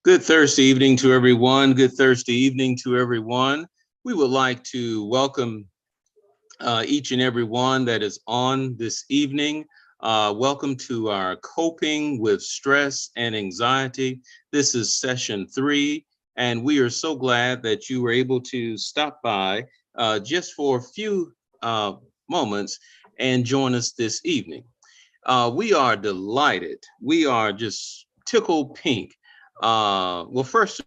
Good Thursday evening to everyone. Good Thursday evening to everyone. We would like to welcome each and every one that is on this evening. Welcome to our Coping with Stress and Anxiety. This is session 3, and we are so glad that you were able to stop by just for a few moments and join us this evening. We are delighted. We are just tickled pink. Well, first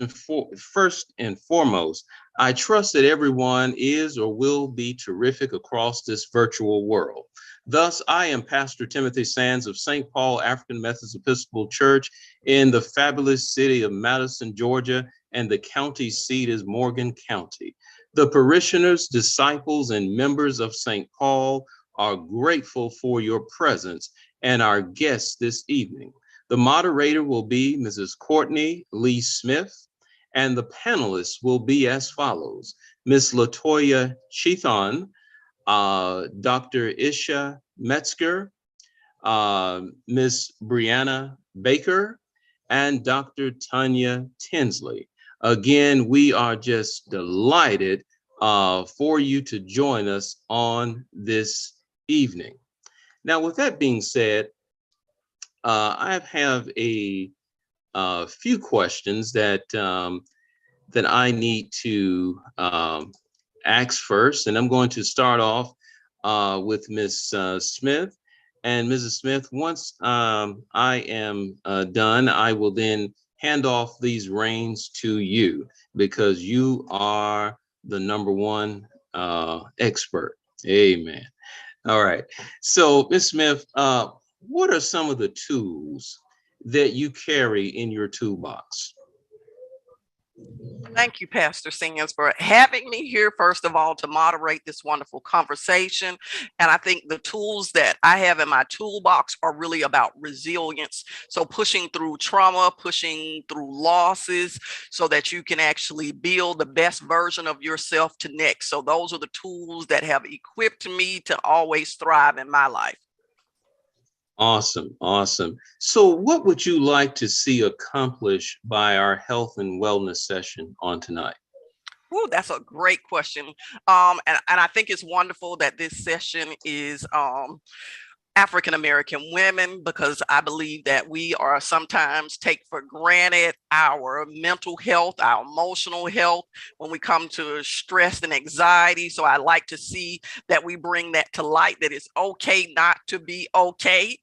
and foremost, I trust that everyone is or will be terrific across this virtual world. Thus, I am Pastor Timothy Sands of St. Paul African Methodist Episcopal Church in the fabulous city of Madison, Georgia, and the county seat is Morgan County. The parishioners, disciples, and members of St. Paul are grateful for your presence and our guests this evening. The moderator will be Mrs. Cortne Lee Smith, and the panelists will be as follows: Ms. LaToya Cheathon, Dr. Isha Metzger, Ms. Brianna Baker, and Dr. Taunya Tinsley. Again, we are just delighted for you to join us on this evening. Now, with that being said, I have a few questions that I need to ask first, and I'm going to start off with Ms. Smith. And Mrs. Smith, once I am done, I will then hand off these reins to you because you are the number one expert. Amen. All right. So, Ms. Smith, what are some of the tools that you carry in your toolbox? Thank you, Pastor Sands, for having me here, first of all, to moderate this wonderful conversation. And I think the tools that I have in my toolbox are really about resilience. So pushing through trauma, pushing through losses so that you can actually build the best version of yourself to next. So those are the tools that have equipped me to always thrive in my life. Awesome, awesome. So what would you like to see accomplished by our health and wellness session on tonight? Oh, that's a great question. And I think it's wonderful that this session is African American women, because I believe that we are sometimes take for granted our mental health, our emotional health when we come to stress and anxiety. So I like to see that we bring that to light, that it's okay not to be okay.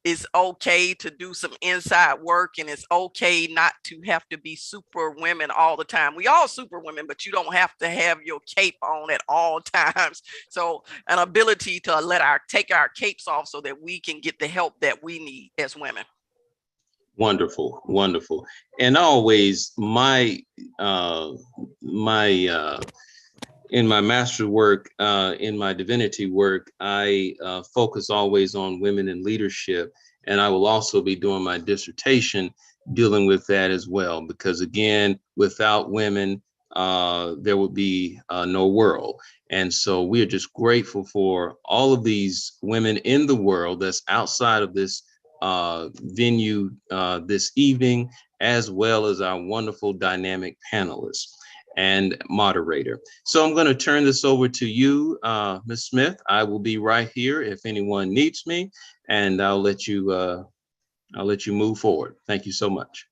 It's okay to do some inside work, and it's okay not to have to be super women all the time. We all super women, but you don't have to have your cape on at all times. So an ability to take our capes off so that we can get the help that we need as women. Wonderful, wonderful. And always in my master's work, in my divinity work, I focus always on women in leadership. And I will also be doing my dissertation dealing with that as well, because again, without women, there would be no world. And so we are just grateful for all of these women in the world that's outside of this venue this evening, as well as our wonderful dynamic panelists and moderator. So I'm going to turn this over to you, Ms. Smith. I will be right here if anyone needs me, and I'll let you move forward. Thank you so much.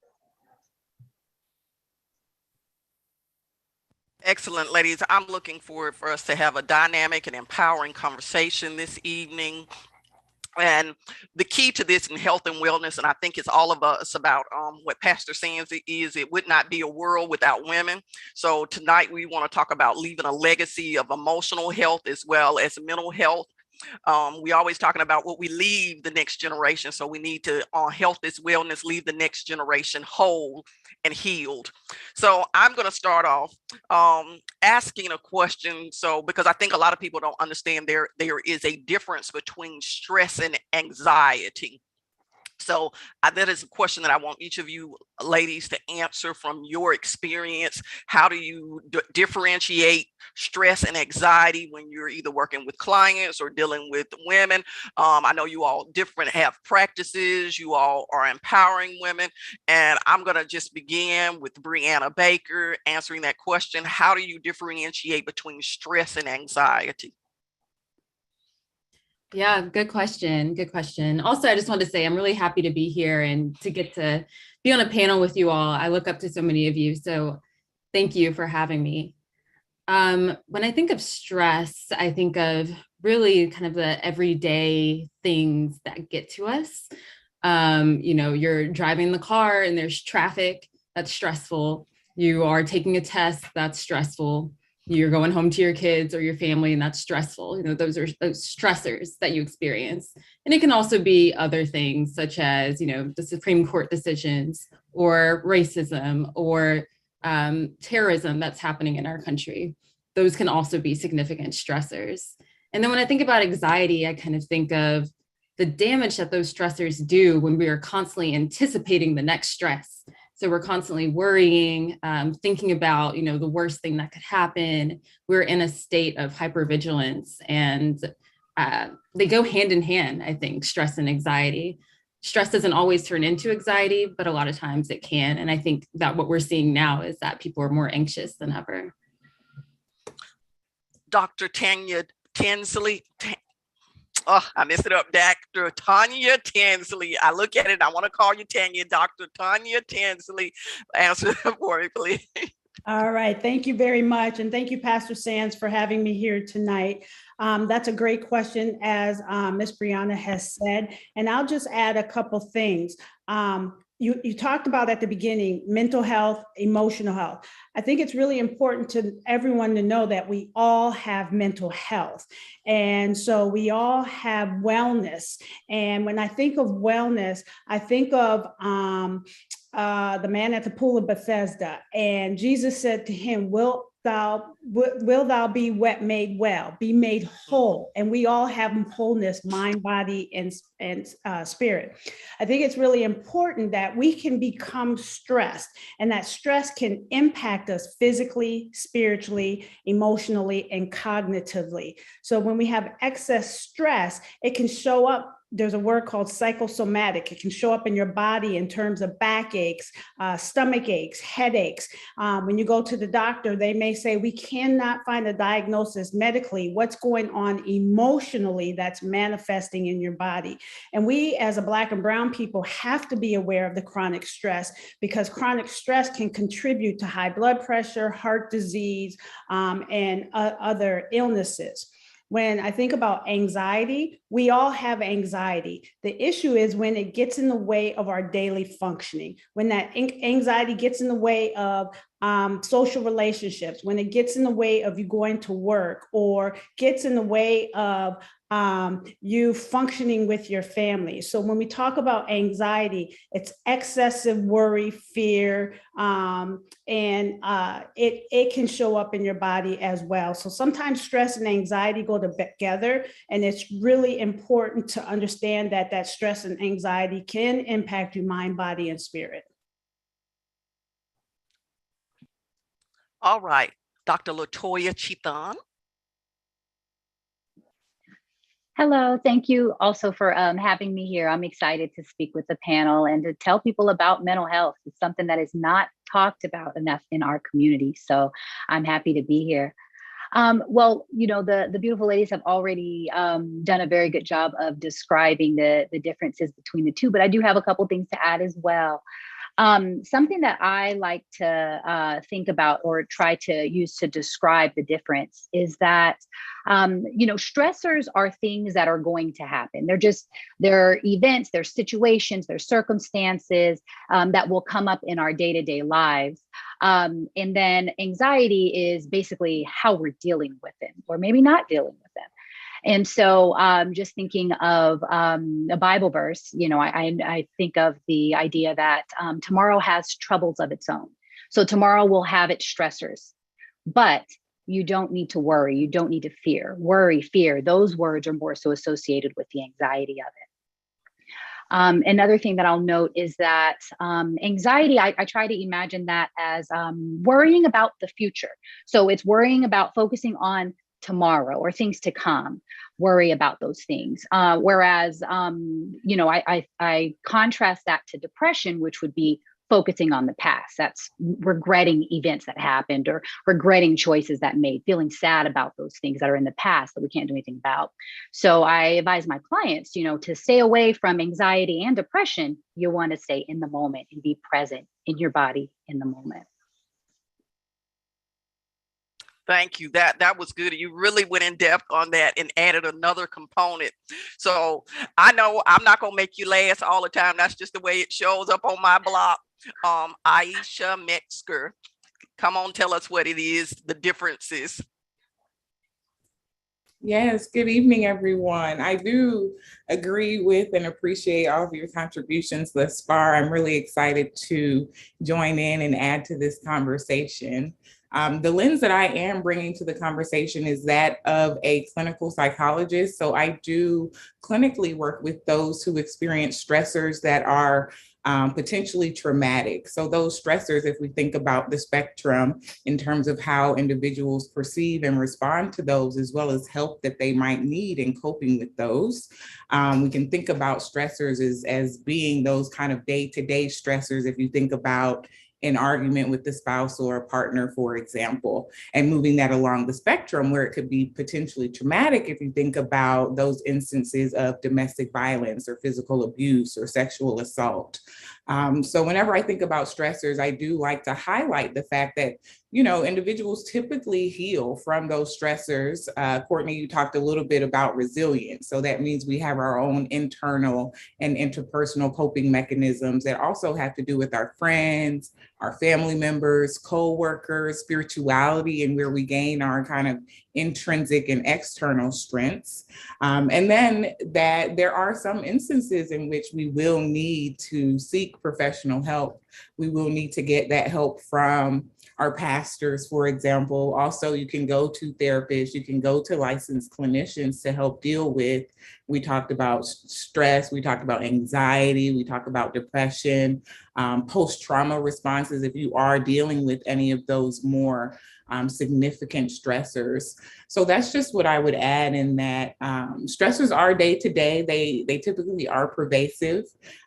Excellent, ladies. I'm looking forward for us to have a dynamic and empowering conversation this evening. And the key to this in health and wellness, and I think it's all of us about what Pastor Sands is, it would not be a world without women. So tonight we want to talk about leaving a legacy of emotional health as well as mental health. We always talking about what we leave the next generation. So we need to, on health is wellness, leave the next generation whole and healed. So I'm going to start off asking a question. So because I think a lot of people don't understand there is a difference between stress and anxiety. So that is a question that I want each of you ladies to answer from your experience. How do you differentiate stress and anxiety when you're either working with clients or dealing with women? I know you all have practices, you all are empowering women, and I'm going to just begin with Brianna Baker answering that question. How do you differentiate between stress and anxiety? Yeah, good question. Good question. Also, I just want to say I'm really happy to be here and to get to be on a panel with you all. I look up to so many of you, so thank you for having me. When I think of stress, I think of really kind of the everyday things that get to us. You're driving the car and there's traffic, that's stressful. You are taking a test, that's stressful. You're going home to your kids or your family, and that's stressful. Those are those stressors that you experience. And it can also be other things such as, the Supreme Court decisions or racism or terrorism that's happening in our country. Those can also be significant stressors. And then when I think about anxiety, I kind of think of the damage that those stressors do when we are constantly anticipating the next stress. So we're constantly worrying, thinking about, the worst thing that could happen. We're in a state of hypervigilance, and they go hand in hand, I think, stress and anxiety. Stress doesn't always turn into anxiety, but a lot of times it can. And I think that what we're seeing now is that people are more anxious than ever. Dr. Taunya Tinsley. Oh, I messed it up. Dr. Taunya Tinsley. I look at it, I want to call you Taunya. Dr. Taunya Tinsley, answer for me, please. All right. Thank you very much. And thank you, Pastor Sands, for having me here tonight. That's a great question, as Ms. Brianna has said. And I'll just add a couple things. You talked about at the beginning, mental health, emotional health. I think it's really important to everyone to know that we all have mental health. And so we all have wellness. And when I think of wellness, I think of the man at the pool of Bethesda. And Jesus said to him, will thou be made well, be made whole? And we all have wholeness, mind, body, and spirit. I think it's really important that we can become stressed, and that stress can impact us physically, spiritually, emotionally, and cognitively. So when we have excess stress, it can show up. There's a word called psychosomatic. It can show up in your body in terms of backaches, stomach aches, headaches. When you go to the doctor, they may say, we cannot find a diagnosis medically. What's going on emotionally that's manifesting in your body? And we, as a Black and Brown people, have to be aware of the chronic stress, because chronic stress can contribute to high blood pressure, heart disease, and other illnesses. When I think about anxiety, we all have anxiety. The issue is when it gets in the way of our daily functioning, when that anxiety gets in the way of social relationships, when it gets in the way of you going to work, or gets in the way of you functioning with your family. So when we talk about anxiety, it's excessive worry, fear, and it can show up in your body as well. So sometimes stress and anxiety go together, and it's really important to understand that that stress and anxiety can impact your mind, body, and spirit. All right, Dr. LaToya Cheathon. Hello, thank you also for having me here. I'm excited to speak with the panel and to tell people about mental health. It's something that is not talked about enough in our community, so I'm happy to be here. Well, the beautiful ladies have already done a very good job of describing the differences between the two, but I do have a couple things to add as well. Something that I like to think about or try to use to describe the difference is that, stressors are things that are going to happen. They're events, they're situations, they're circumstances that will come up in our day-to-day lives. And then anxiety is basically how we're dealing with them, or maybe not dealing with them. And so just thinking of a Bible verse, I think of the idea that tomorrow has troubles of its own. So tomorrow will have its stressors, but you don't need to worry. You don't need to fear. Worry, fear, those words are more so associated with the anxiety of Another thing that I'll note is that anxiety, I try to imagine that as worrying about the future. So it's worrying about focusing on tomorrow or things to come, worry about those things. Whereas, I contrast that to depression, which would be focusing on the past. That's regretting events that happened or regretting choices that made, feeling sad about those things that are in the past that we can't do anything about. So I advise my clients, to stay away from anxiety and depression. You want to stay in the moment and be present in your body in the moment. Thank you. That was good. You really went in depth on that and added another component. So I know I'm not going to make you last all the time. That's just the way it shows up on my blog. Isha Metzger, come on, tell us what it is, the differences. Yes, good evening, everyone. I do agree with and appreciate all of your contributions thus far. I'm really excited to join in and add to this conversation. The lens that I am bringing to the conversation is that of a clinical psychologist. So I do clinically work with those who experience stressors that are potentially traumatic. So those stressors, if we think about the spectrum in terms of how individuals perceive and respond to those, as well as help that they might need in coping with those, we can think about stressors as being those kind of day-to-day stressors. If you think about an argument with the spouse or a partner, for example, and moving that along the spectrum where it could be potentially traumatic if you think about those instances of domestic violence or physical abuse or sexual assault. So whenever I think about stressors, I do like to highlight the fact that, individuals typically heal from those stressors. Cortne, you talked a little bit about resilience. So that means we have our own internal and interpersonal coping mechanisms that also have to do with our friends, our family members, co-workers, spirituality, and where we gain our kind of intrinsic and external strengths. And then that there are some instances in which we will need to seek professional help. We will need to get that help from our pastors, for example. Also, you can go to therapists, you can go to licensed clinicians to help deal with, we talked about stress, we talked about anxiety, we talked about depression, post-trauma responses, if you are dealing with any of those more significant stressors. So that's just what I would add in that stressors are day to day. They typically are pervasive.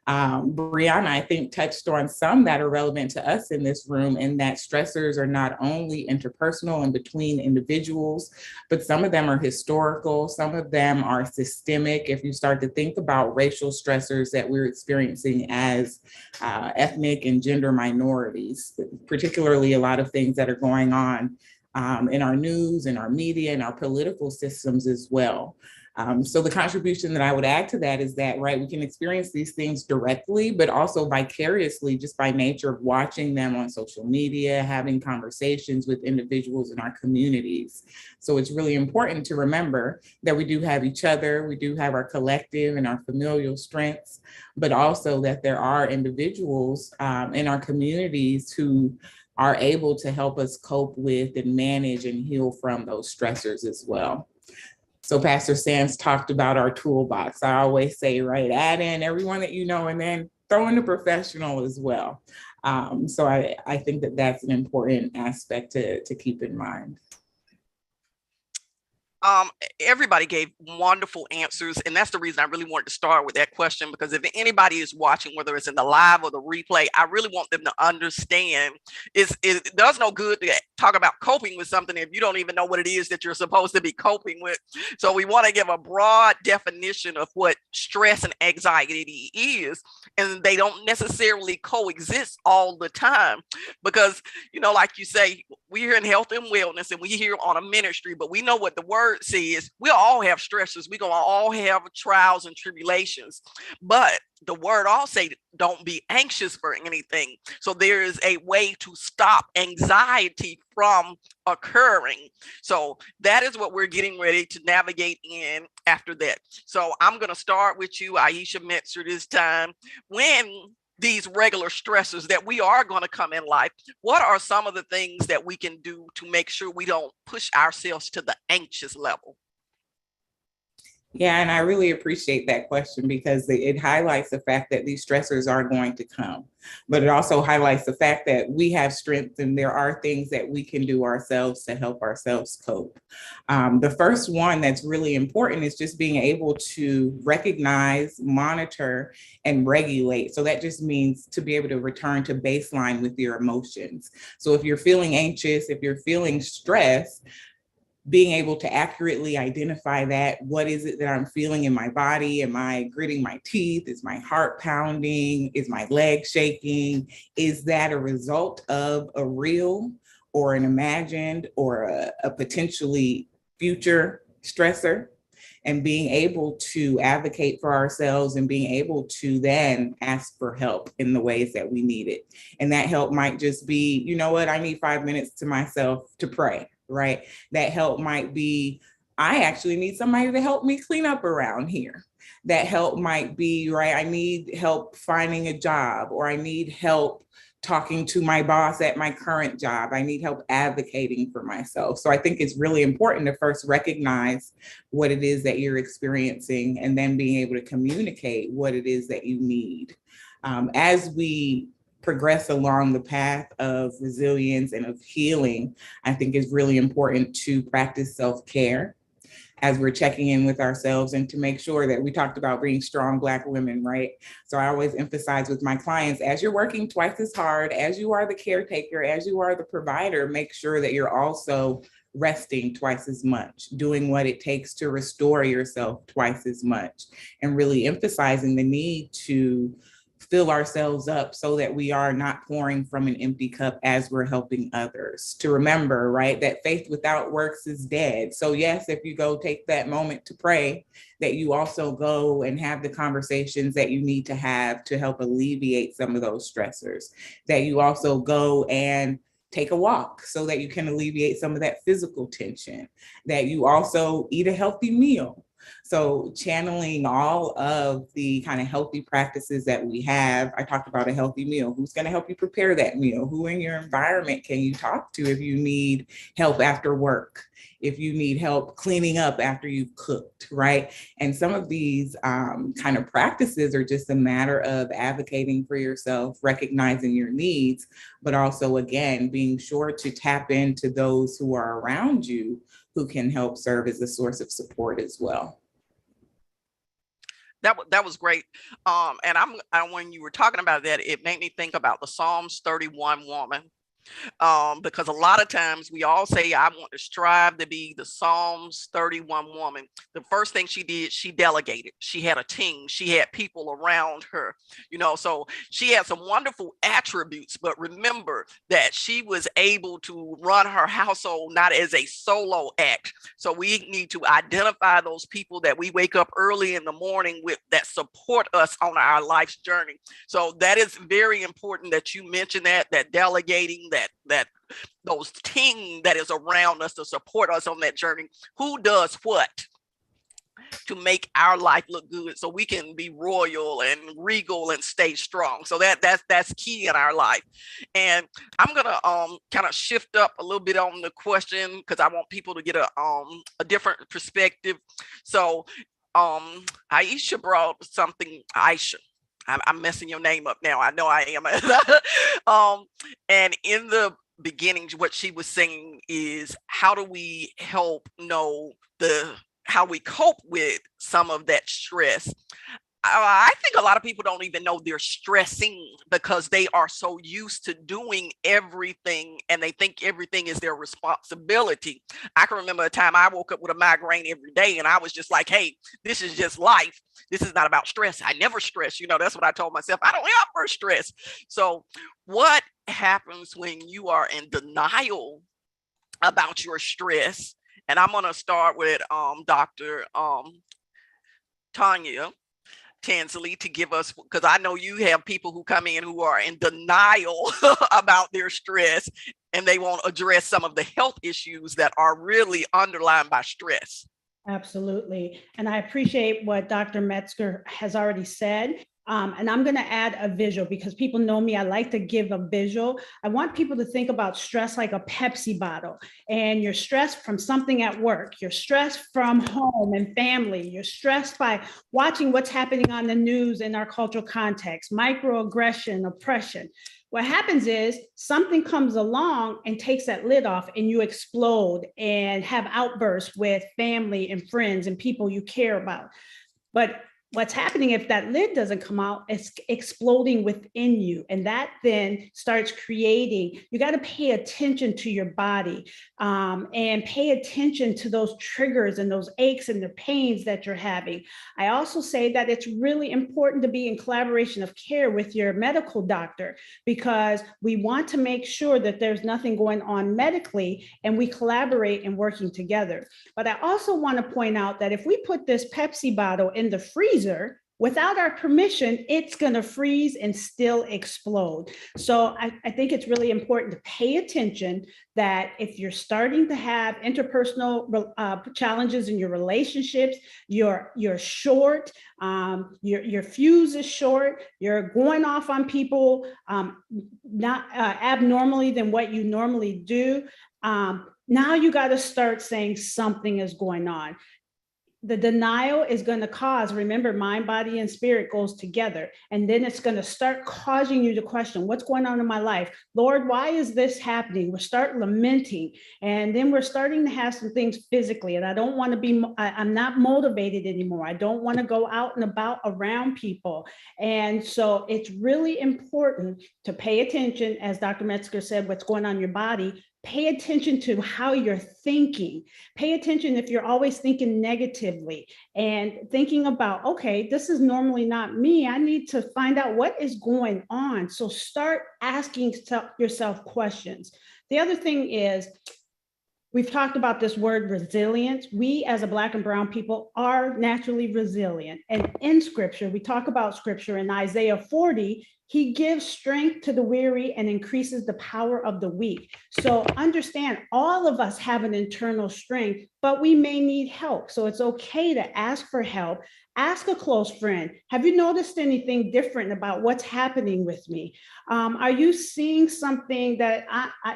Brianna, I think, touched on some that are relevant to us in this room, and that stressors are not only interpersonal and between individuals, but some of them are historical, some of them are systemic. If you start to think about racial stressors that we're experiencing as ethnic and gender minorities, particularly a lot of things that are going on in our news, in our media, in our political systems as well. So the contribution that I would add to that is that, right, we can experience these things directly, but also vicariously just by nature of watching them on social media, having conversations with individuals in our communities. So it's really important to remember that we do have each other, we do have our collective and our familial strengths, but also that there are individuals in our communities who are able to help us cope with and manage and heal from those stressors as well. So Pastor Sands talked about our toolbox. I always say, right, add in everyone that you know, and then throw in a professional as well. So I think that that's an important aspect to keep in mind. Everybody gave wonderful answers, and that's the reason I really wanted to start with that question, because if anybody is watching, whether it's in the live or the replay, I really want them to understand it does no good to talk about coping with something if you don't even know what it is that you're supposed to be coping with. So we want to give a broad definition of what stress and anxiety is, and they don't necessarily coexist all the time, because, like you say, we're here in health and wellness, and we're here on a ministry, but we know what the word says. We all have stressors. We're going to all have trials and tribulations, but the word also say, don't be anxious for anything. So there is a way to stop anxiety from occurring. So that is what we're getting ready to navigate in after that. So I'm going to start with you, Isha Metzger, this time. When these regular stressors that we are going to come in life, what are some of the things that we can do to make sure we don't push ourselves to the anxious level? Yeah, and I really appreciate that question because it highlights the fact that these stressors are going to come, but it also highlights the fact that we have strength and there are things that we can do ourselves to help ourselves cope. The first one that's really important is just being able to recognize, monitor, and regulate. So that just means to be able to return to baseline with your emotions. So if you're feeling anxious, if you're feeling stressed, being able to accurately identify that, what is it that I'm feeling in my body? Am I gritting my teeth? Is my heart pounding? Is my leg shaking? Is that a result of a real or an imagined or a potentially future stressor? And being able to advocate for ourselves and being able to then ask for help in the ways that we need it. And that help might just be, you know what, I need 5 minutes to myself to pray, right? That help might be, I actually need somebody to help me clean up around here. That help might be, right, I need help finding a job, or I need help talking to my boss at my current job. I need help advocating for myself. So I think it's really important to first recognize what it is that you're experiencing and then being able to communicate what it is that you need. As we progress along the path of resilience and of healing, I think it's really important to practice self-care as we're checking in with ourselves and to make sure that we talked about being strong Black women, right? So I always emphasize with my clients, as you're working twice as hard, as you are the caretaker, as you are the provider, make sure that you're also resting twice as much, doing what it takes to restore yourself twice as much, and really emphasizing the need to fill ourselves up so that we are not pouring from an empty cup as we're helping others. To remember, right, that faith without works is dead. So yes, if you go take that moment to pray, that you also go and have the conversations that you need to have to help alleviate some of those stressors, that you also go and take a walk so that you can alleviate some of that physical tension, that you also eat a healthy meal. So channeling all of the kind of healthy practices that we have. I talked about a healthy meal. Who's going to help you prepare that meal? Who in your environment can you talk to if you need help after work? If you need help cleaning up after you've cooked, right? And some of these kind of practices are just a matter of advocating for yourself, recognizing your needs, but also, again, being sure to tap into those who are around you who can help serve as a source of support as well. That was great. And when you were talking about that, it made me think about the Psalms 31 woman. Because a lot of times we all say, I want to strive to be the Psalms 31 woman. The first thing she did, she delegated. She had a team. She had people around her, so she had some wonderful attributes, but remember that she was able to run her household not as a solo act. So we need to identify those people that we wake up early in the morning with that support us on our life's journey. So that is very important that you mention that delegating, that those team that is around us to support us on that journey. Who does what to make our life look good so we can be royal and regal and stay strong. So that's key in our life. And I'm gonna kind of shift up a little bit on the question because I want people to get a different perspective. So Aisha brought something. Isha, I'm messing your name up now. I know I am. And in the beginning, what she was saying is, how do we help know how we cope with some of that stress? I think a lot of people don't even know they're stressing because they are so used to doing everything and they think everything is their responsibility. I can remember a time I woke up with a migraine every day and I was just like, hey, this is just life. This is not about stress. I never stress. That's what I told myself. I don't ever stress. So what happens when you are in denial about your stress? And I'm going to start with Dr. Taunya Tinsley to give us, because I know you have people who come in who are in denial about their stress and they won't address some of the health issues that are really underlined by stress. Absolutely. And I appreciate what Dr. Metzger has already said. And I'm going to add a visual because people know me. I like to give a visual. I want people to think about stress like a Pepsi bottle, and you're stressed from something at work. You're stressed from home and family. You're stressed by watching what's happening on the news in our cultural context, microaggression, oppression. What happens is something comes along and takes that lid off, and you explode and have outbursts with family and friends and people you care about. But what's happening if that lid doesn't come out, it's exploding within you. And that then starts creating, you got to pay attention to your body and pay attention to those triggers and those aches and the pains that you're having. I also say that it's really important to be in collaboration of care with your medical doctor, because we want to make sure that there's nothing going on medically and we collaborate and working together. But I also want to point out that if we put this Pepsi bottle in the freezer, without our permission, it's going to freeze and still explode. So I think it's really important to pay attention that if you're starting to have interpersonal challenges in your relationships, you're short, your fuse is short, you're going off on people not abnormally than what you normally do. Now you got to start saying something is going on. The denial is going to cause, remember, mind, body, and spirit goes together. And then it's going to start causing you to question, what's going on in my life? Lord, why is this happening? We'll start lamenting. And then we're starting to have some things physically. And I don't want to be, I'm not motivated anymore. I don't want to go out and about around people. And so it's really important to pay attention, as Dr. Metzger said, what's going on in your body. Pay attention to how you're thinking. Pay attention if you're always thinking negatively and thinking about, okay, this is normally not me. I need to find out what is going on. So start asking yourself questions. The other thing is, we've talked about this word resilience. We as a Black and brown people are naturally resilient. And in scripture, we talk about scripture in Isaiah 40, he gives strength to the weary and increases the power of the weak. So understand, all of us have an internal strength, but we may need help. So it's okay to ask for help. Ask a close friend, have you noticed anything different about what's happening with me? Are you seeing something that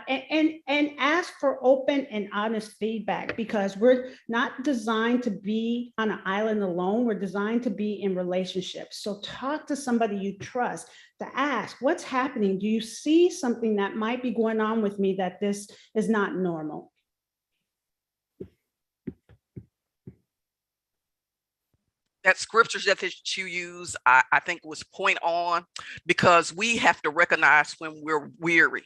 and ask for open and honest feedback, because we're not designed to be on an island alone. We're designed to be in relationships. So talk to somebody you trust, to ask, what's happening? Do you see something that might be going on with me that this is not normal? That scripture that you use, I think was point on, because we have to recognize when we're weary.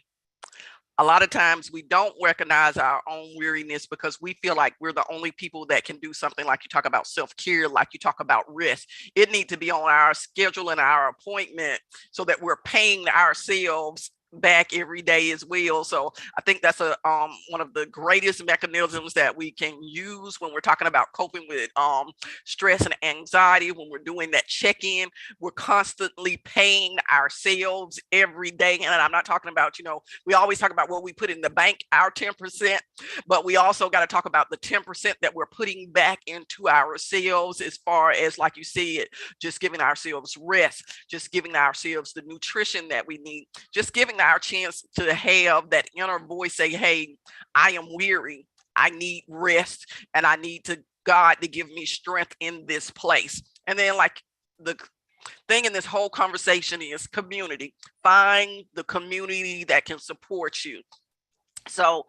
A lot of times we don't recognize our own weariness because we feel like we're the only people that can do something, like you talk about self-care, like you talk about rest. It needs to be on our schedule and our appointment so that we're paying ourselves back every day as well. So I think that's a one of the greatest mechanisms that we can use when we're talking about coping with stress and anxiety. When we're doing that check-in, we're constantly paying ourselves every day. And I'm not talking about, we always talk about what we put in the bank, our 10%, but we also got to talk about the 10% that we're putting back into ourselves, as far as, like you said, just giving ourselves rest, just giving ourselves the nutrition that we need, just giving our chance to have that inner voice say, hey, I am weary, I need rest, and I need God to give me strength in this place. And then, like, the thing in this whole conversation is community. Find the community that can support you. So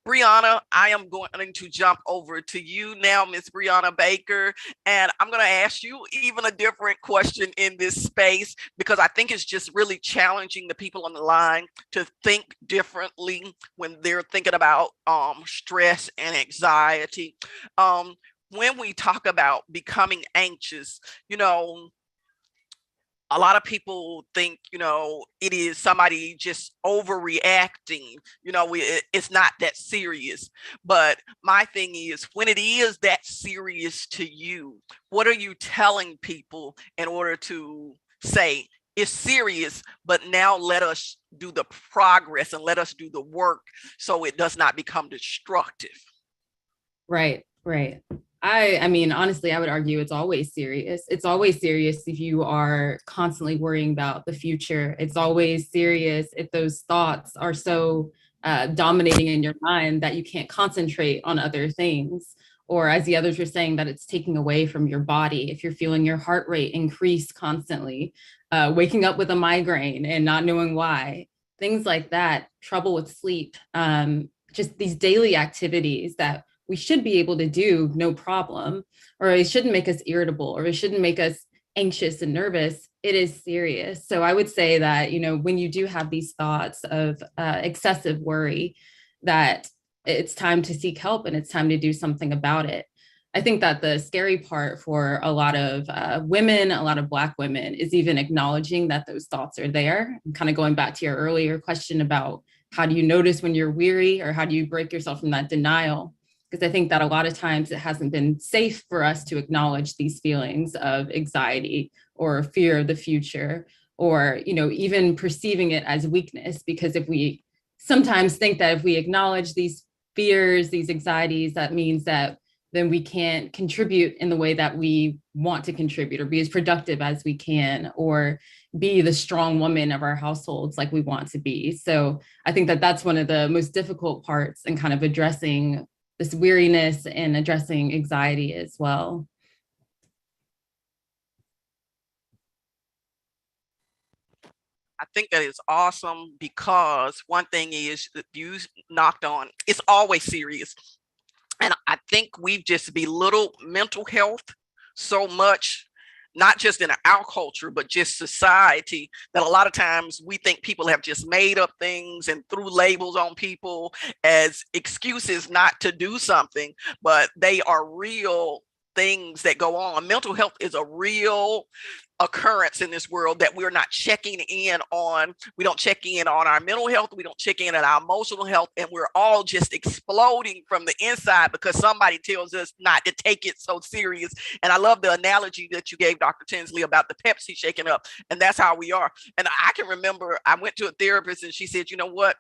Brianna, I am going to jump over to you now, Miss Brianna Baker, and I'm going to ask you even a different question in this space, because I think it's just really challenging the people on the line to think differently when they're thinking about stress and anxiety. When we talk about becoming anxious, a lot of people think, it is somebody just overreacting, it's not that serious. But my thing is, when it is that serious to you, what are you telling people in order to say it's serious, but now let us do the progress and let us do the work so it does not become destructive? Right. I mean, honestly, I would argue it's always serious. It's always serious if you are constantly worrying about the future. It's always serious if those thoughts are so dominating in your mind that you can't concentrate on other things. Or as the others were saying, that it's taking away from your body. If you're feeling your heart rate increase constantly, waking up with a migraine and not knowing why, things like that, trouble with sleep, just these daily activities that we should be able to do no problem, or it shouldn't make us irritable, or it shouldn't make us anxious and nervous. It is serious. So I would say that, you know, when you do have these thoughts of excessive worry, that it's time to seek help and it's time to do something about it. I think that the scary part for a lot of women, a lot of Black women, is even acknowledging that those thoughts are there. And kind of going back to your earlier question about how do you notice when you're weary, or how do you break yourself from that denial? Because I think that a lot of times it hasn't been safe for us to acknowledge these feelings of anxiety or fear of the future, or, you know, even perceiving it as weakness. Because if we sometimes think that if we acknowledge these fears, these anxieties, that means that then we can't contribute in the way that we want to contribute, or be as productive as we can, or be the strong woman of our households like we want to be. So I think that that's one of the most difficult parts in kind of addressing this weariness and addressing anxiety as well. I think that is awesome, because one thing is that you knocked on, it's always serious. And I think we've just belittled mental health so much, not just in our culture, but just society, that a lot of times we think people have just made up things and threw labels on people as excuses not to do something, but they are real things that go on. Mental health is a real occurrence in this world that we're not checking in on. We don't check in on our mental health. We don't check in on our emotional health. And we're all just exploding from the inside because somebody tells us not to take it so serious. And I love the analogy that you gave, Dr. Tinsley, about the Pepsi shaking up. And that's how we are. And I can remember I went to a therapist and she said, you know what?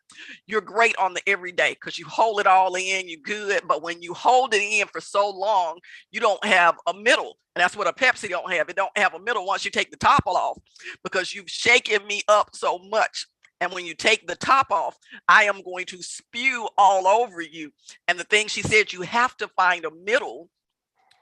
You're great on the everyday because you hold it all in, you're good. But when you hold it in for so long, you don't have a middle. And that's what a Pepsi don't have. It don't have a middle once you take the top off, because you've shaken me up so much. And when you take the top off, I am going to spew all over you. And the thing she said, you have to find a middle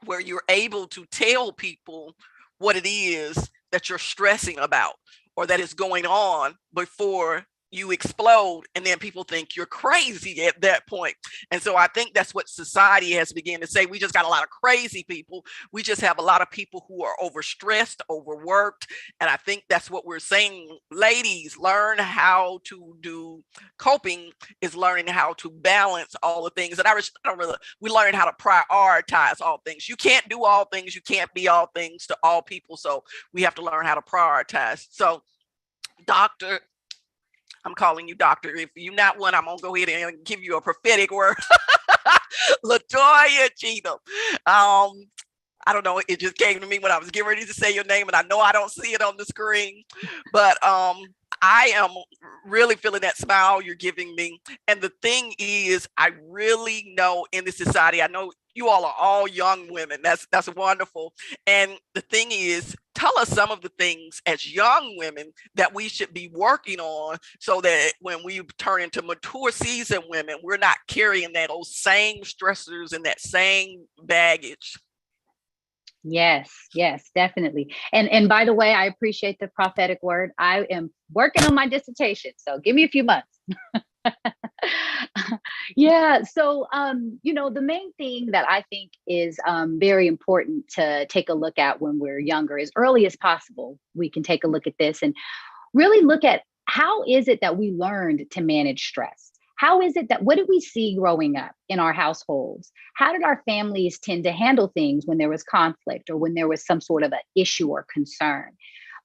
where you're able to tell people what it is that you're stressing about or that is going on before you explode, and then people think you're crazy at that point. And so I think that's what society has begun to say. We just got a lot of crazy people. We just have a lot of people who are overstressed, overworked. And I think that's what we're saying. Ladies, learn how to do coping is learning how to balance all the things. And we learn how to prioritize all things. You can't do all things. You can't be all things to all people. So we have to learn how to prioritize. So, Doctor, I'm calling you doctor. If you're not one, I'm gonna go ahead and give you a prophetic word. LaToya Cheathon. I don't know, it just came to me when I was getting ready to say your name, and I know I don't see it on the screen, but I am really feeling that smile you're giving me. And the thing is, I really know in this society, I know you all are all young women. That's wonderful. And the thing is, tell us some of the things as young women that we should be working on so that when we turn into mature seasoned women, we're not carrying those same stressors and that same baggage. Yes, definitely. And by the way, I appreciate the prophetic word. I am working on my dissertation, so give me a few months. Yeah. So, the main thing that I think is very important to take a look at when we're younger, as early as possible, we can take a look at this and really look at how is it that we learned to manage stress? How is it that, what did we see growing up in our households? How did our families tend to handle things when there was conflict or when there was some sort of an issue or concern?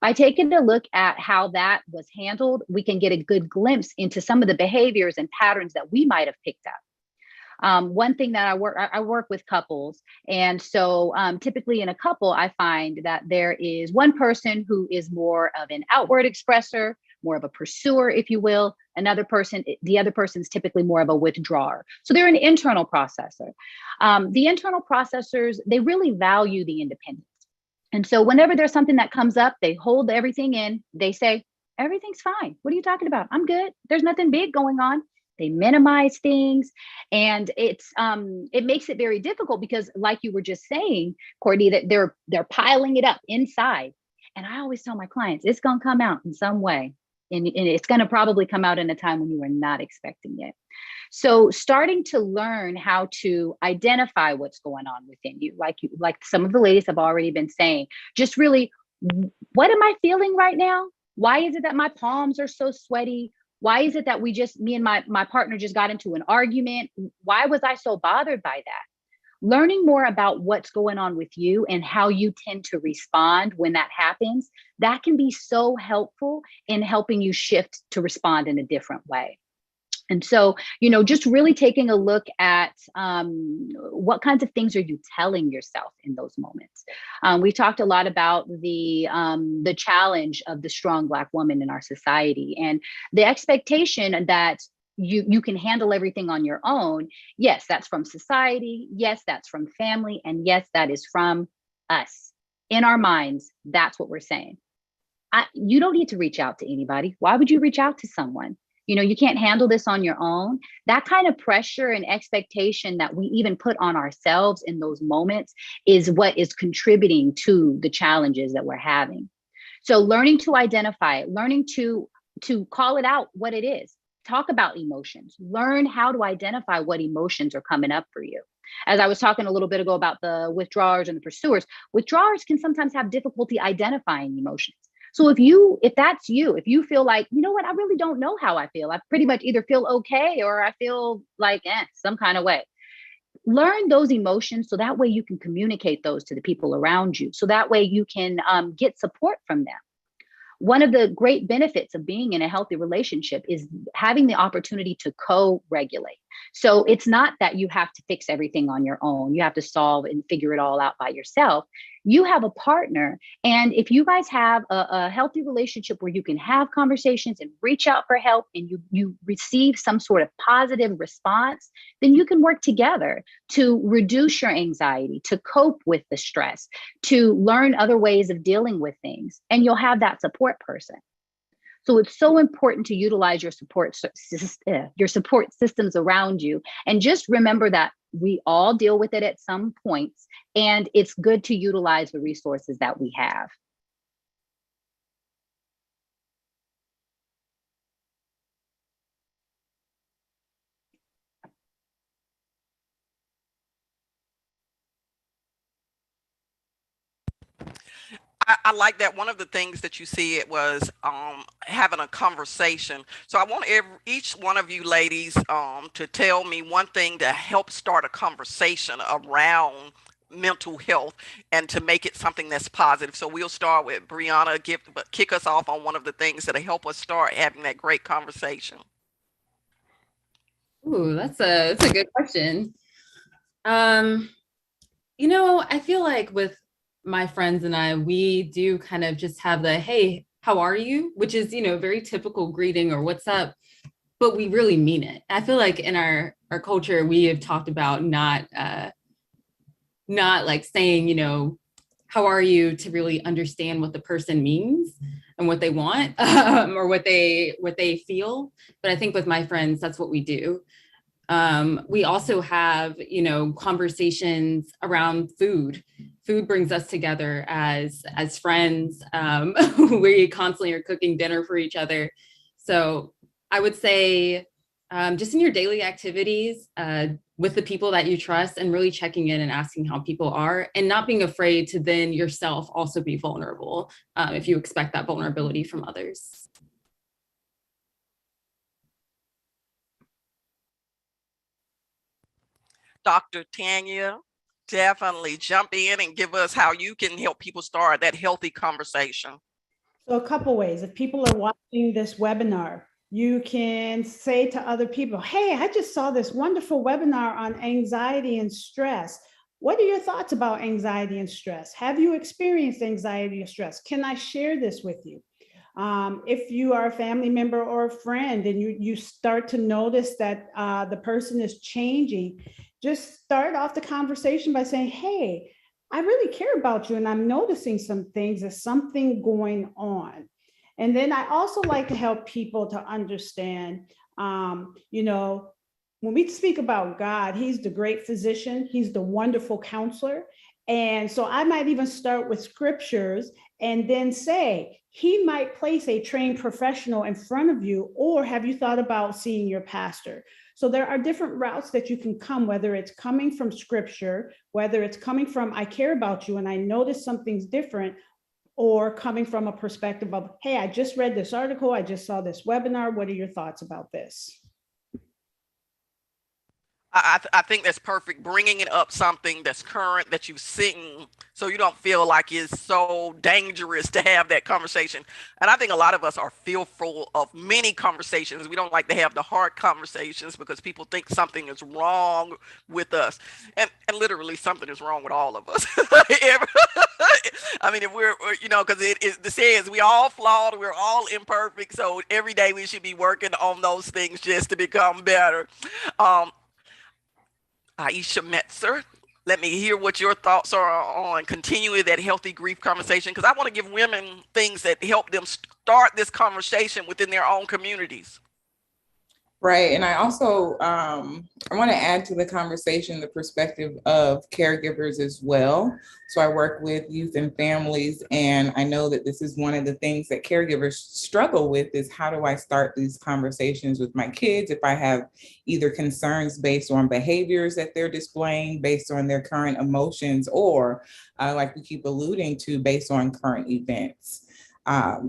By taking a look at how that was handled, we can get a good glimpse into some of the behaviors and patterns that we might have picked up. One thing that I work with couples. And so typically in a couple, I find that there is one person who is more of an outward expressor more of a pursuer, if you will. The other person's typically more of a withdrawer. So they're an internal processor. The internal processors, they really value the independence. And so whenever there's something that comes up, they hold everything in. They say, everything's fine. What are you talking about? I'm good. There's nothing big going on. They minimize things, and it makes it very difficult because, like you were just saying, Cortne, that they're piling it up inside. And I always tell my clients, it's going to come out in some way, and it's going to probably come out in a time when you are not expecting it. So starting to learn how to identify what's going on within you, like some of the ladies have already been saying, just really, what am I feeling right now? Why is it that my palms are so sweaty? Why is it that me and my partner just got into an argument? Why was I so bothered by that? Learning more about what's going on with you and how you tend to respond when that happens, that can be so helpful in helping you shift to respond in a different way. And so, just really taking a look at what kinds of things are you telling yourself in those moments. We talked a lot about the challenge of the strong Black woman in our society and the expectation that you can handle everything on your own. Yes, that's from society. Yes, that's from family. And yes, that is from us. In our minds, that's what we're saying. You don't need to reach out to anybody. Why would you reach out to someone? You can't handle this on your own. That kind of pressure and expectation that we even put on ourselves in those moments is what is contributing to the challenges that we're having. So learning to identify it, learning to call it out what it is, talk about emotions, learn how to identify what emotions are coming up for you. As I was talking a little bit ago about the withdrawers and the pursuers, withdrawers can sometimes have difficulty identifying emotions. So if that's you, if you feel like, you know what, I really don't know how I feel. I pretty much either feel okay or I feel like some kind of way. Learn those emotions so that way you can communicate those to the people around you. So that way you can get support from them. One of the great benefits of being in a healthy relationship is having the opportunity to co-regulate. So it's not that you have to fix everything on your own. You have to solve and figure it all out by yourself. You have a partner. And if you guys have a healthy relationship where you can have conversations and reach out for help and you receive some sort of positive response, then you can work together to reduce your anxiety, to cope with the stress, to learn other ways of dealing with things. And you'll have that support person. So it's so important to utilize your support systems around you. And just remember that we all deal with it at some points, and it's good to utilize the resources that we have. I like that. One of the things that you said was having a conversation. So I want each one of you ladies to tell me one thing to help start a conversation around mental health and to make it something that's positive. So we'll start with Brianna. Kick us off on one of the things that'll help us start having that great conversation. Ooh, that's a good question. I feel like with my friends and I, we do kind of just have the, hey, how are you? Which is, very typical greeting or what's up, but we really mean it. I feel like in our culture, we have talked about not like saying, how are you to really understand what the person means and what they want or what they feel. But I think with my friends, that's what we do. We also have, conversations around food. Food brings us together as friends. We constantly are cooking dinner for each other. So I would say just in your daily activities with the people that you trust and really checking in and asking how people are and not being afraid to then yourself also be vulnerable if you expect that vulnerability from others. Dr. Taunya, definitely jump in and give us how you can help people start that healthy conversation. So a couple ways. If people are watching this webinar, you can say to other people, hey, I just saw this wonderful webinar on anxiety and stress. What are your thoughts about anxiety and stress? Have you experienced anxiety or stress? Can I share this with you? If you are a family member or a friend and you start to notice that the person is changing, just start off the conversation by saying, hey, I really care about you and I'm noticing some things, there's something going on. And then I also like to help people to understand, you know, when we speak about God, he's the great physician, he's the wonderful counselor. And so I might even start with scriptures and then say, he might place a trained professional in front of you, or have you thought about seeing your pastor? So there are different routes that you can come, whether it's coming from scripture, whether it's coming from, I care about you and I notice something's different, or coming from a perspective of, hey, I just read this article, I just saw this webinar, what are your thoughts about this? I think that's perfect. Bringing it up something that's current that you've seen, so you don't feel like it's so dangerous to have that conversation. And I think a lot of us are fearful of many conversations. We don't like to have the hard conversations because people think something is wrong with us, and literally something is wrong with all of us. I mean, if we're, you know, because it says we all flawed, we're all imperfect. So every day we should be working on those things just to become better. Isha Metzger, let me hear what your thoughts are on continuing that healthy grief conversation, because I want to give women things that help them start this conversation within their own communities. Right. And I also, I want to add to the conversation the perspective of caregivers as well. So I work with youth and families, and I know that this is one of the things that caregivers struggle with is, how do I start these conversations with my kids if I have either concerns based on behaviors that they're displaying, based on their current emotions, or like we keep alluding to, based on current events.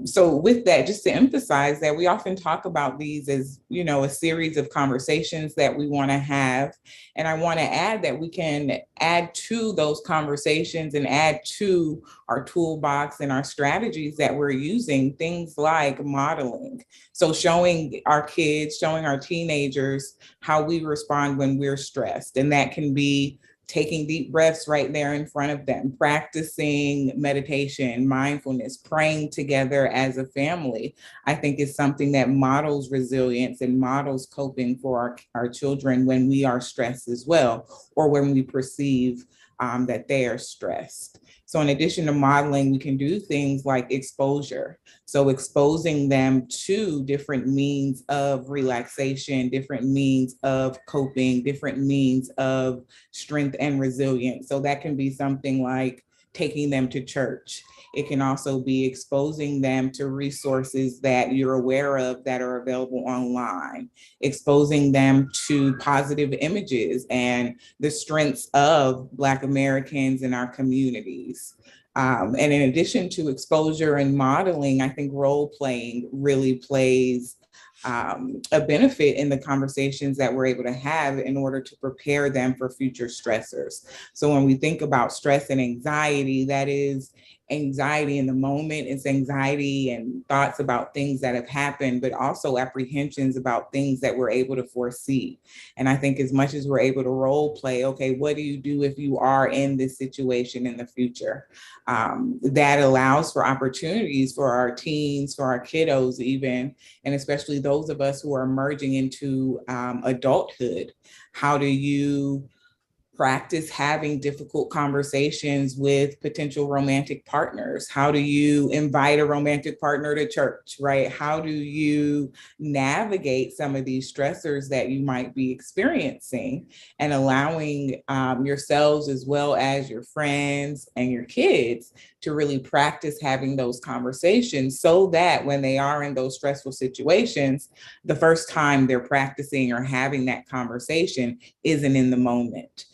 So with that, just to emphasize that we often talk about these as, you know, a series of conversations that we want to have. And I want to add that we can add to those conversations and add to our toolbox and our strategies that we're using, things like modeling. So showing our kids, showing our teenagers how we respond when we're stressed. And that can be taking deep breaths right there in front of them, practicing meditation, mindfulness, praying together as a family, I think is something that models resilience and models coping for our children when we are stressed as well, or when we perceive that they are stressed. So in addition to modeling, we can do things like exposure. So exposing them to different means of relaxation, different means of coping, different means of strength and resilience. So that can be something like taking them to church. It can also be exposing them to resources that you're aware of that are available online, exposing them to positive images and the strengths of Black Americans in our communities. And in addition to exposure and modeling, I think role playing really plays a benefit in the conversations that we're able to have in order to prepare them for future stressors. So when we think about stress and anxiety, that is anxiety in the moment, it's anxiety and thoughts about things that have happened, but also apprehensions about things that we're able to foresee. And I think as much as we're able to role play, okay, what do you do if you are in this situation in the future? That allows for opportunities for our teens, for our kiddos even, and especially those of us who are emerging into adulthood. How do you practice having difficult conversations with potential romantic partners? How do you invite a romantic partner to church, right? How do you navigate some of these stressors that you might be experiencing, and allowing yourselves as well as your friends and your kids to really practice having those conversations, so that when they are in those stressful situations, the first time they're practicing or having that conversation isn't in the moment.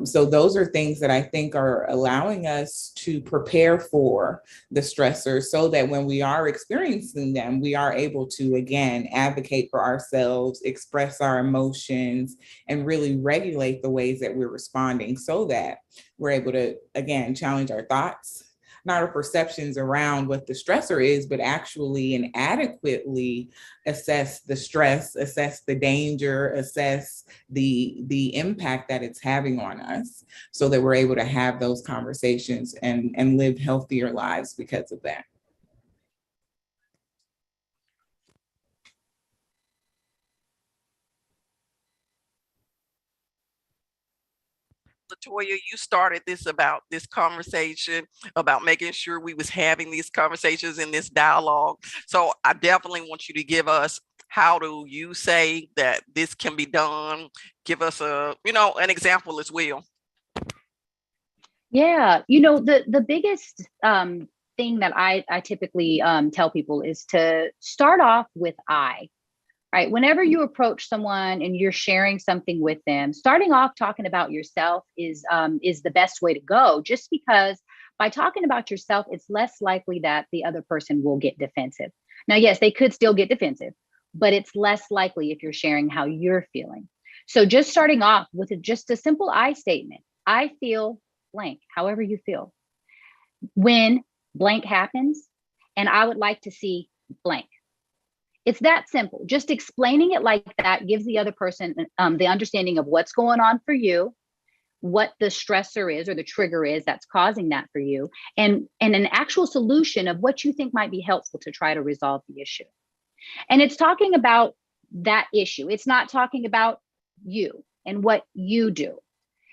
So those are things that I think are allowing us to prepare for the stressors, so that when we are experiencing them, we are able to, again, advocate for ourselves, express our emotions, and really regulate the ways that we're responding, so that we're able to, again, challenge our thoughts, not our perceptions around what the stressor is, but actually and adequately assess the stress, assess the danger, assess the impact that it's having on us, so that we're able to have those conversations and live healthier lives because of that. LaToya, you started this conversation about making sure we was having these conversations in this dialogue. So I definitely want you to give us, how do you say that this can be done? Give us an example as well. Yeah, the biggest thing that I typically tell people is to start off with I. Right. Whenever you approach someone and you're sharing something with them, starting off talking about yourself is the best way to go, just because by talking about yourself, it's less likely that the other person will get defensive. Now, yes, they could still get defensive, but it's less likely if you're sharing how you're feeling. So just starting off with just a simple I statement. I feel blank, however you feel. When blank happens, and I would like to see blank. It's that simple. Just explaining it like that gives the other person the understanding of what's going on for you, what the stressor is or the trigger is that's causing that for you, and an actual solution of what you think might be helpful to try to resolve the issue. And it's talking about that issue. It's not talking about you and what you do.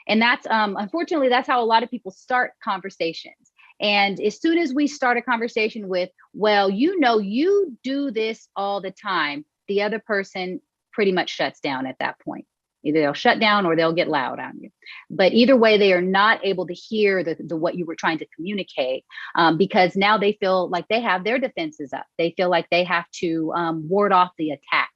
And that's unfortunately, that's how a lot of people start conversations. And as soon as we start a conversation with, well, you do this all the time, the other person pretty much shuts down at that point. Either they'll shut down or they'll get loud on you. But either way, they are not able to hear the what you were trying to communicate, because now they feel like they have their defenses up. They feel like they have to ward off the attack.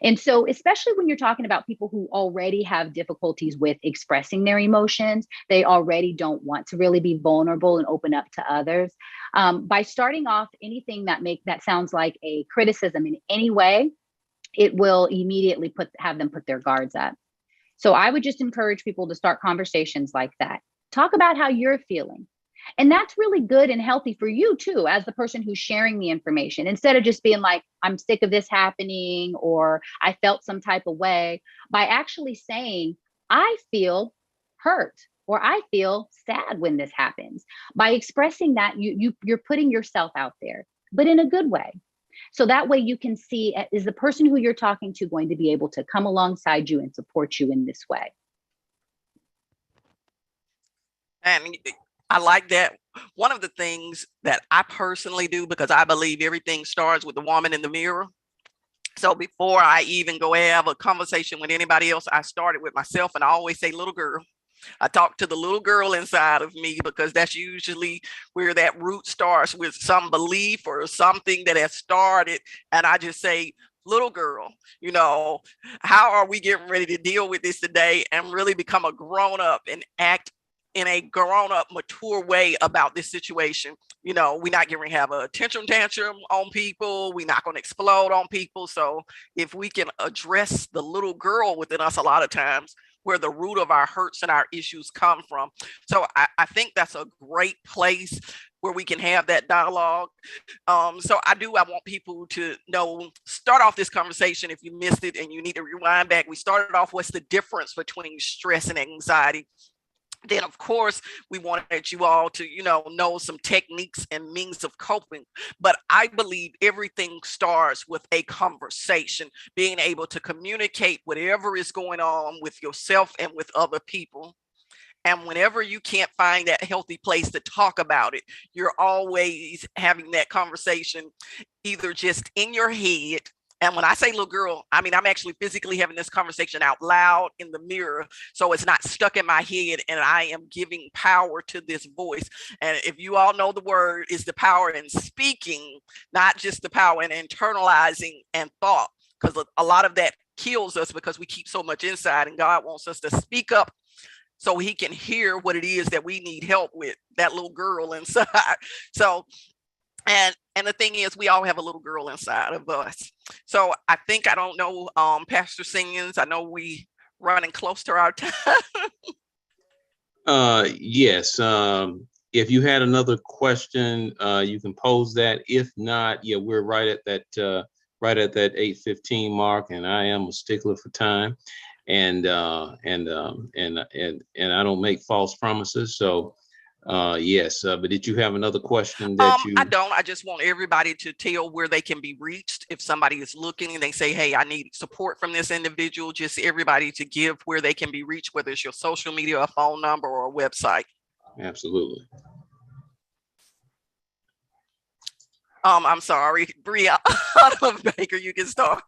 And so, especially when you're talking about people who already have difficulties with expressing their emotions, they already don't want to really be vulnerable and open up to others. By starting off anything that sounds like a criticism in any way, it will immediately have them put their guards up. So I would just encourage people to start conversations like that. Talk about how you're feeling. And that's really good and healthy for you too, as the person who's sharing the information, instead of just being like, I'm sick of this happening, or I felt some type of way. By actually saying, I feel hurt, or I feel sad when this happens. By expressing that, you're putting yourself out there, but in a good way. So that way you can see, is the person who you're talking to going to be able to come alongside you and support you in this way? And I like that. One of the things that I personally do, because I believe everything starts with the woman in the mirror. So before I even go have a conversation with anybody else, I started with myself, and I always say, little girl. I talk to the little girl inside of me, because that's usually where that root starts, with some belief or something that has started. And I just say, little girl, how are we getting ready to deal with this today and really become a grown up and act in a grown-up, mature way about this situation? We're not going to have a tantrum on people. We're not going to explode on people. So if we can address the little girl within us, a lot of times, where the root of our hurts and our issues come from. So I think that's a great place where we can have that dialogue. So I want people to start off this conversation. If you missed it and you need to rewind back, we started off, what's the difference between stress and anxiety? Then, of course, we wanted you all to, know some techniques and means of coping. But I believe everything starts with a conversation, being able to communicate whatever is going on with yourself and with other people. And whenever you can't find that healthy place to talk about it, you're always having that conversation either just in your head. And when I say little girl, I mean, I'm actually physically having this conversation out loud in the mirror. So it's not stuck in my head, and I am giving power to this voice. And if you all know, the word is the power in speaking, not just the power in internalizing and thought, because a lot of that kills us because we keep so much inside, and God wants us to speak up so he can hear what it is that we need help with, that little girl inside. So, and the thing is, we all have a little girl inside of us. So I don't know, Pastor Singins, I know we running close to our time. Yes. If you had another question, you can pose that. If not, yeah, we're right at that 8:15 mark, and I am a stickler for time, and I don't make false promises. So Yes, but did you have another question that you? I don't. I just want everybody to tell where they can be reached. If somebody is looking and they say, hey, I need support from this individual, just everybody to give where they can be reached, whether it's your social media, a phone number, or a website. Absolutely. I'm sorry, Brianna Baker, you can start.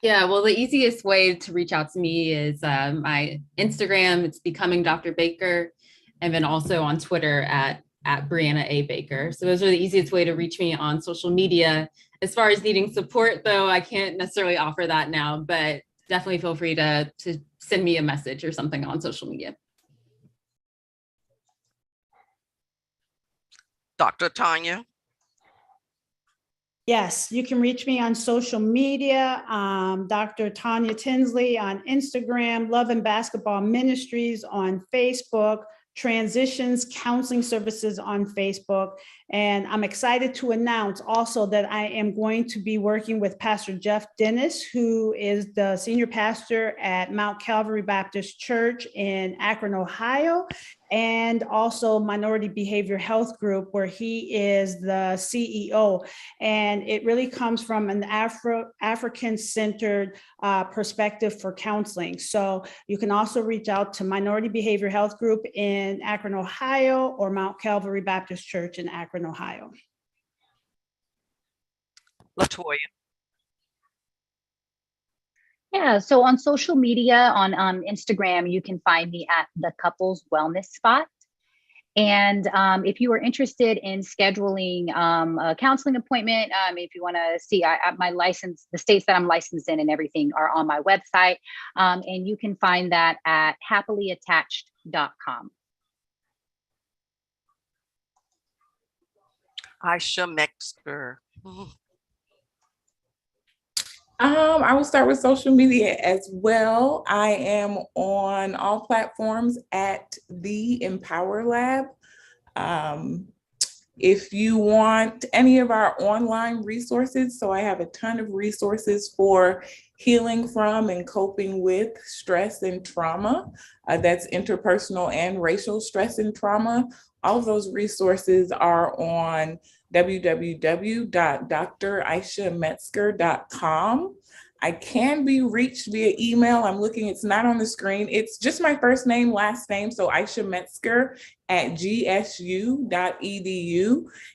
Yeah, well, the easiest way to reach out to me is my Instagram. It's Becoming Dr. Baker, and then also on Twitter at Brianna A. Baker. So those are the easiest way to reach me on social media. As far as needing support, though, I can't necessarily offer that now, but definitely feel free to send me a message or something on social media. Dr. Taunya. Yes, you can reach me on social media. Dr. Taunya Tinsley on Instagram, Love and Basketball Ministries on Facebook, Transitions Counseling Services on Facebook. And I'm excited to announce also that I am going to be working with Pastor Jeff Dennis, who is the senior pastor at Mount Calvary Baptist Church in Akron, Ohio, and also Minority Behavior Health Group, where he is the CEO. And it really comes from an African-centered perspective for counseling. So you can also reach out to Minority Behavior Health Group in Akron, Ohio, or Mount Calvary Baptist Church in Akron, Ohio. LaToya. Yeah, so on social media, on Instagram, you can find me at The Couples Wellness Spot. And if you are interested in scheduling a counseling appointment, if you want to see my license, the states that I'm licensed in and everything are on my website. And you can find that at happilyattached.com. Isha Metzger. I will start with social media as well. I am on all platforms at the Empower Lab. If you want any of our online resources, so I have a ton of resources for healing from and coping with stress and trauma. That's interpersonal and racial stress and trauma. All of those resources are on www.draishametzger.com. I can be reached via email. I'm looking, it's not on the screen. It's just my first name, last name. So Isha Metzger at gsu.edu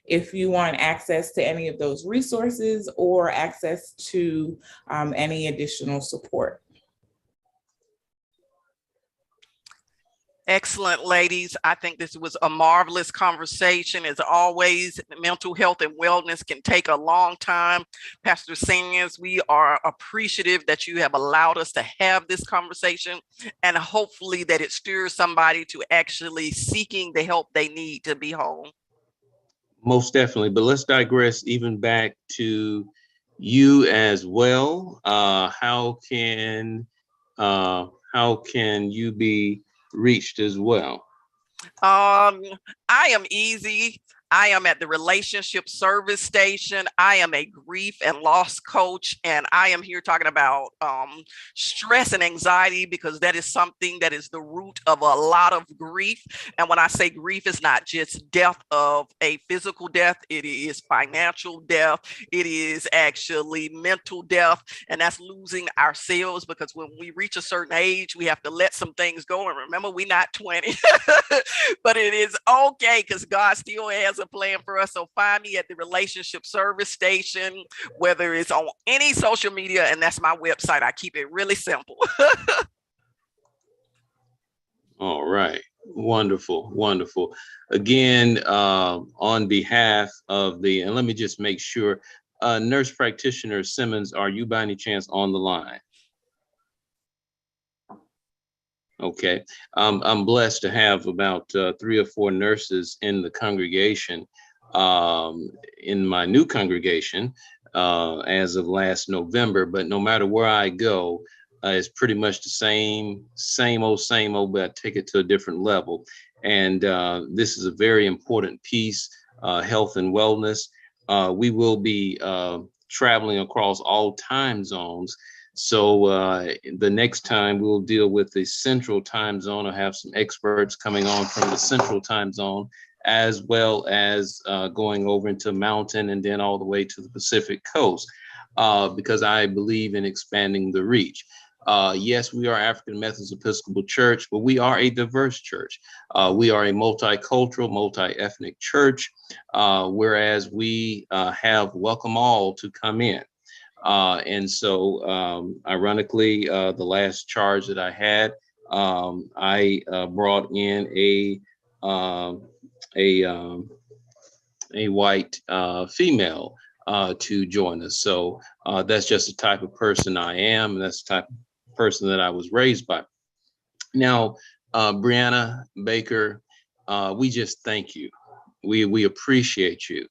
if you want access to any of those resources or access to any additional support. Excellent, ladies. I think this was a marvelous conversation. As always, mental health and wellness can take a long time. Pastor Sands, we are appreciative that you have allowed us to have this conversation, and hopefully that it stirs somebody to actually seeking the help they need to be whole. Most definitely, but let's digress even back to you as well. How can you be reached as well? I am easy. I am at the Relationship Service Station. I am a grief and loss coach, and I am here talking about stress and anxiety, because that is something that is the root of a lot of grief. And when I say grief, it's not just death of a physical death, it is financial death, it is actually mental death, and that's losing ourselves, because when we reach a certain age, we have to let some things go. And remember, we're not 20, but it is okay, because God still has a plan for us. So find me at the Relationship Service Station, whether it's on any social media, and that's my website. I keep it really simple. All right. Wonderful. Wonderful. Again, on behalf of and let me just make sure, Nurse Practitioner Simmons, are you by any chance on the line? Okay, I'm blessed to have about 3 or 4 nurses in the congregation, in my new congregation, as of last November. But no matter where I go, it's pretty much the same old, but I take it to a different level. And this is a very important piece, health and wellness. We will be traveling across all time zones. So the next time we'll deal with the central time zone. I'll have some experts coming on from the central time zone, as well as going over into Mountain and then all the way to the Pacific coast, because I believe in expanding the reach. Yes, we are African Methodist Episcopal Church, but we are a diverse church. We are a multicultural, multi-ethnic church, whereas we have welcome all to come in. And so, ironically, the last charge that I had, I brought in a white female to join us. So that's just the type of person I am, and that's the type of person that I was raised by. Now, Brianna Baker, we just thank you. We appreciate you.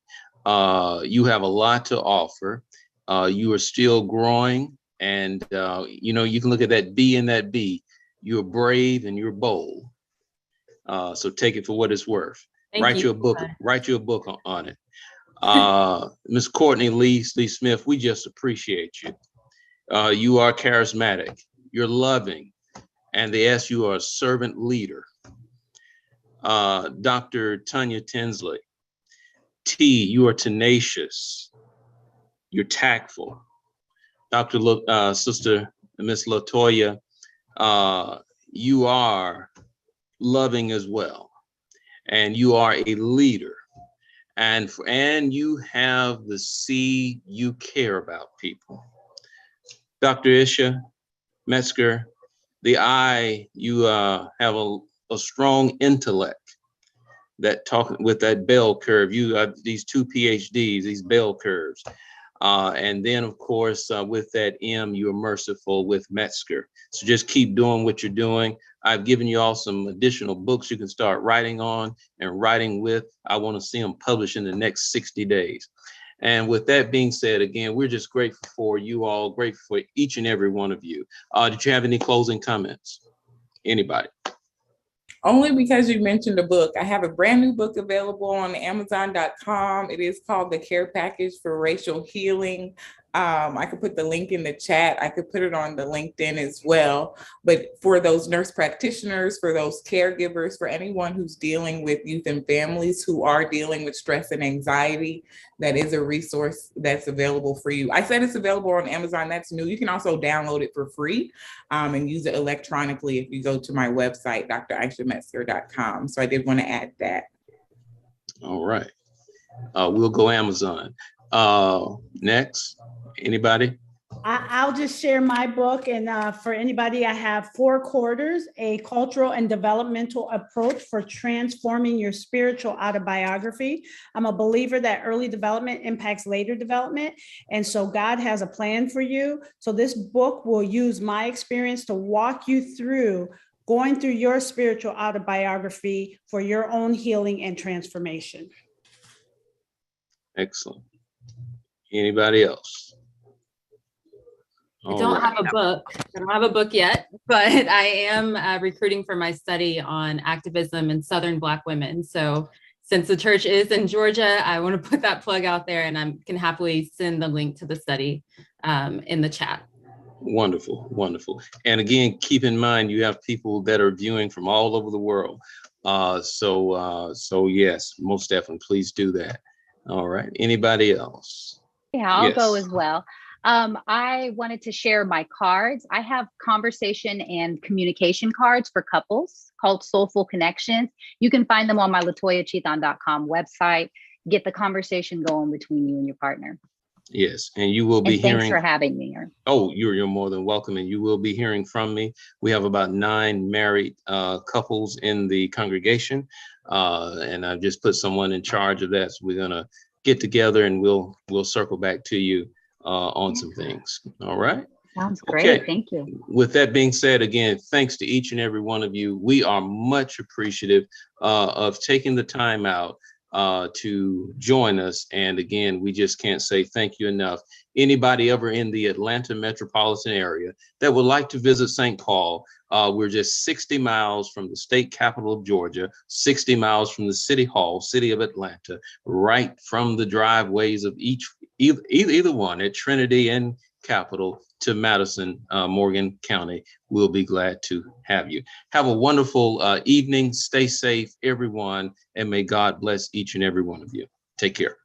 You have a lot to offer. You are still growing, and you know, you can look at that B in that B. You're brave and you're bold. So take it for what it's worth. Write you a book. Write you a book on it. Ms. Cortne Lee Smith, we just appreciate you. You are charismatic. You're loving, and the S, you are a servant leader. Dr. Taunya Tinsley, T, you are tenacious. You're tactful. Sister Miss LaToya, you are loving as well, and you are a leader, and you have the C, you care about people. Dr. Isha Metzger, the I, you have a strong intellect. That talking with that bell curve, you have these 2 PhDs, these bell curves. And then, of course, with that M, you are merciful with Metzger. So just keep doing what you're doing. I've given you all some additional books you can start writing on and writing with. I want to see them published in the next 60 days. And with that being said, again, we're just grateful for you all, grateful for each and every one of you. Did you have any closing comments? Anybody? Only because you mentioned a book. I have a brand new book available on Amazon.com. It is called The Care Package for Racial Healing. I could put the link in the chat. I could put it on the LinkedIn as well. But for those nurse practitioners, for those caregivers, for anyone who's dealing with youth and families who are dealing with stress and anxiety, that is a resource that's available for you. I said it's available on Amazon. That's new. You can also download it for free and use it electronically if you go to my website, drishametzger.com. So I did want to add that. All right. We'll go Amazon. Next, anybody? I'll just share my book, and for anybody, I have 4 quarters, a cultural and developmental approach for transforming your spiritual autobiography. I'm a believer that early development impacts later development, and so God has a plan for you. So this book will use my experience to walk you through going through your spiritual autobiography for your own healing and transformation. Excellent. Anybody else? I don't have a book. I don't have a book yet, but I am recruiting for my study on activism in Southern Black women. So since the church is in Georgia, I want to put that plug out there, and I can happily send the link to the study in the chat. Wonderful, wonderful. And again, keep in mind, you have people that are viewing from all over the world. So yes, most definitely, please do that. All right. Anybody else? Yeah, I'll go as well. I wanted to share my cards. I have conversation and communication cards for couples called Soulful Connections. You can find them on my LaToyaCheathon.com website. Get the conversation going between you and your partner. Yes, and you will be hearing. Thanks for having me. Oh, you're more than welcome, and you will be hearing from me. We have about 9 married couples in the congregation, and I've just put someone in charge of that. So we're gonna get together, and we'll circle back to you on some things. All right. Sounds great. Okay. Thank you. With that being said, again, thanks to each and every one of you. We are much appreciative of taking the time out to join us. And again, we just can't say thank you enough. Anybody ever in the Atlanta metropolitan area that would like to visit St. Paul, we're just 60 miles from the state capital of Georgia, 60 miles from the city hall, city of Atlanta, right from the driveways of either one at Trinity and capital to Madison, Morgan County. We'll be glad to have you. Have a wonderful evening. Stay safe, everyone, and may God bless each and every one of you. Take care.